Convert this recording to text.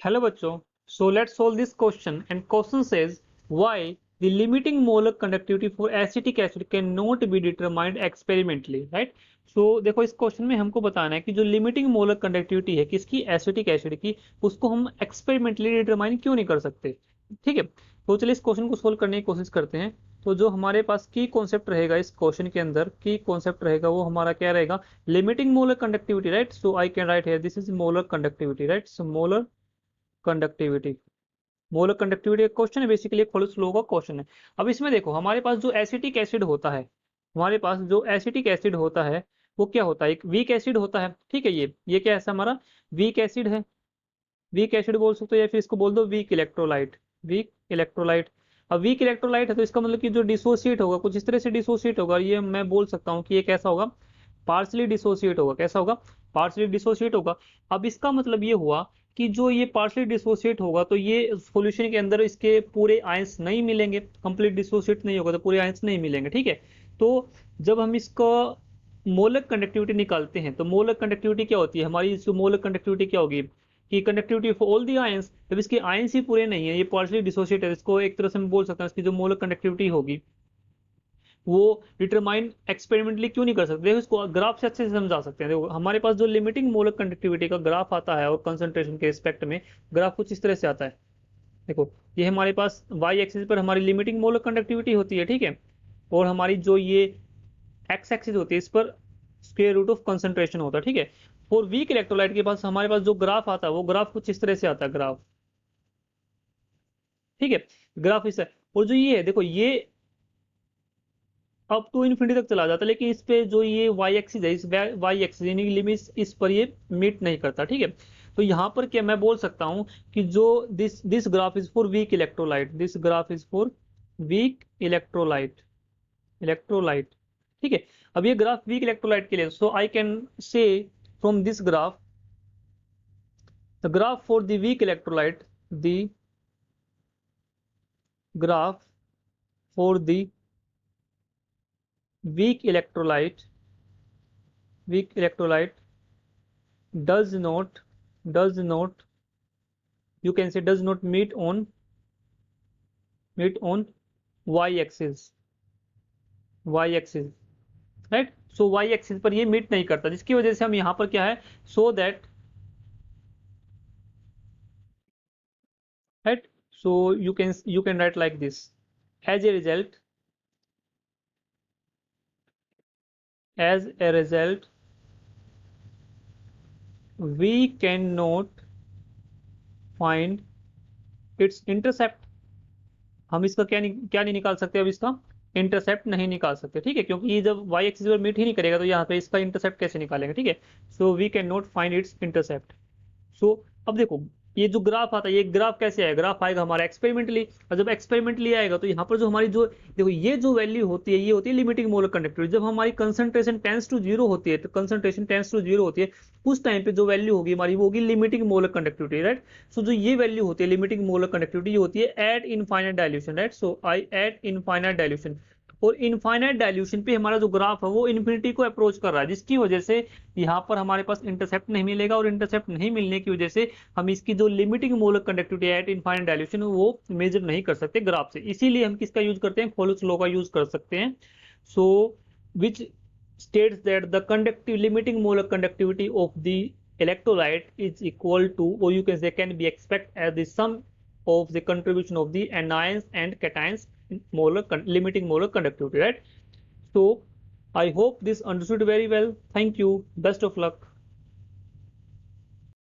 Hello बच्चों, so let's solve this question and question says why the limiting molar conductivity for acetic acid cannot be determined experimentally, right? So देखो इस question में हमको बताना है कि जो लिमिटिंग मोलर कंडक्टिविटी है किसकी, एसिटिक एसिड की, उसको हम एक्सपेरिमेंटली डिटरमाइन क्यों नहीं कर सकते। ठीक है, तो चलिए इस क्वेश्चन को सोल्व करने की कोशिश करते हैं। तो जो हमारे पास की कॉन्सेप्ट रहेगा इस क्वेश्चन के अंदर, की कॉन्सेप्ट रहेगा वो हमारा क्या रहेगा, limiting molar conductivity, right. So I can write here this is molar conductivity, right. So molar conductivity, molar conductivity का क्वेश्चन है, बेसिकली एक फॉल्स लॉ का क्वेश्चन है। अब इसमें देखो हमारे पास जो एसिटिक एसिड होता है, हमारे पास जो एसिटिक एसिड होता है वो क्या होता है, एक वीक एसिड होता है। ठीक है, ये क्या है हमारा वीक एसिड है, वीक एसिड बोल सकते हो या फिर इसको बोल दो वीक इलेक्ट्रोलाइट, वीक इलेक्ट्रोलाइट। अब वीक इलेक्ट्रोलाइट है तो इसका मतलब कि जो डिसोसिएट होगा कुछ इस तरह से डिसोसिएट होगा, ये मैं बोल सकता हूँ कि ये कैसा होगा, पार्सली डिसोसिएट होगा। कैसा होगा, पार्सली डिसोसिएट होगा। अब इसका मतलब ये हुआ कि जो ये पार्सली डिसोसिएट होगा तो ये सॉल्यूशन के अंदर इसके पूरे आयंस नहीं मिलेंगे, कंप्लीट डिसोसिएट नहीं होगा तो पूरे आयंस नहीं मिलेंगे। ठीक है, तो जब हम इसको मोलर कंडक्टिविटी निकालते हैं तो मोलर कंडक्टिविटी क्या होती है हमारी, इसको मोलर कंडक्टिविटी क्या होगी कि conductivity for all the ions, जब इसके आयंस ही पूरे नहीं है, ये पार्शियली डिसोसिएट है, इसको एक तरह से हम बोल सकते हैं इसकी जो मोलर कंडक्टिविटी होगी वो डिटरमाइन एक्सपेरिमेंटली क्यों नहीं कर सकते। देखो इसको ग्राफ से अच्छे से समझा सकते हैं। देखो हमारे पास जो लिमिटिंग मोलर कंडक्टिविटी का ग्राफ आता है और कंसंट्रेशन के रिस्पेक्ट में ग्राफ कुछ इस तरह से आता है। देखो ये हमारे पास वाई एक्सिस पर हमारी लिमिटिंग मोलर कंडक्टिविटी होती है, ठीक है, और हमारी जो ये एक्स एक्सिस होती है इस पर स्क्वायर रूट ऑफ कंसंट्रेशन होता है। ठीक है, और वीक इलेक्ट्रोलाइट के पास हमारे पास जो ग्राफ आता है वो ग्राफ कुछ इस तरह से आता है, ग्राफ। ठीक है, ग्राफ इस है, और जो ये है देखो ये अप टू इन्फिनिटी तक चला जाता है, लेकिन इस पे जो ये वाई एक्सिस है, इस वाई एक्सिस यानी कि लिमिट इस पर ये मीट नहीं करता। ठीक है, तो यहाँ पर क्या मैं बोल सकता हूँ कि जो this graph is for weak electrolyte, this graph is for weak electrolyte, electrolyte. ठीक है, अब ये ग्राफ वीक इलेक्ट्रोलाइट के लिए, so I can say from this graph the graph for the weak electrolyte, the graph for the weak electrolyte, weak electrolyte does not you can say does not meet on y axis, y axis, right. So y axis पर ये meet नहीं करता, जिसकी वजह से हम यहाँ पर क्या है, so that, right. So you can write like this, as a result, as a result we cannot find its intercept। हम इसका क्या नहीं निकाल सकते, अब इसका इंटरसेप्ट नहीं निकाल सकते। ठीक है, क्योंकि ये जब वाई एक्सिस पर मीट ही नहीं करेगा तो यहाँ पे इसका इंटरसेप्ट कैसे निकालेंगे। ठीक है, so we can not find its intercept. So अब देखो ये जो ग्राफ आता है, ये ग्राफ कैसे आएगा, ग्राफ आएगा हमारा एक्सपेरिमेंटली, और जब एक्सपेरिमेंटली आएगा तो यहाँ पर जो हमारी जो देखो ये जो वैल्यू होती है ये होती है लिमिटिंग मोलर कंडक्टिविटी। जब हमारी कंसंट्रेशन टेंस टू जीरो होती है, तो कंसंट्रेशन टेंस टू जीरो होती है, उस टाइम पे जो वैल्यू होगी हमारी वो होगी लिमिटिंग मोलर कंडक्टिविटी, राइट। सो जो ये वैल्यू होती है लिमिटिंग मोलर कंडक्टिविटी, ये होती है एट इनफाइनाइट डायल्यूशन, राइट। सो आई एट इनफाइनाइट डायल्यूशन, और इनफाइनाइट डायल्यूशन पे हमारा जो ग्राफ है वो इन्फिनिटी को अप्रोच कर रहा है, जिसकी वजह से यहाँ पर हमारे पास इंटरसेप्ट नहीं मिलेगा, और इंटरसेप्ट नहीं मिलने की वजह से हम इसकी जो limiting molar conductivity eight infinite dilution वो मेजर नहीं कर सकते ग्राफ से। इसीलिए हम किसका यूज करते हैं, फॉल्स लॉ का यूज कर सकते हैं। सो विच states that the conductive limiting molar conductivity of the electrolyte is equal to, or you can say can be expected as the sum of the contribution of the anions and cations in limiting molar conductivity, right. So I hope this understood very well. Thank you, best of luck.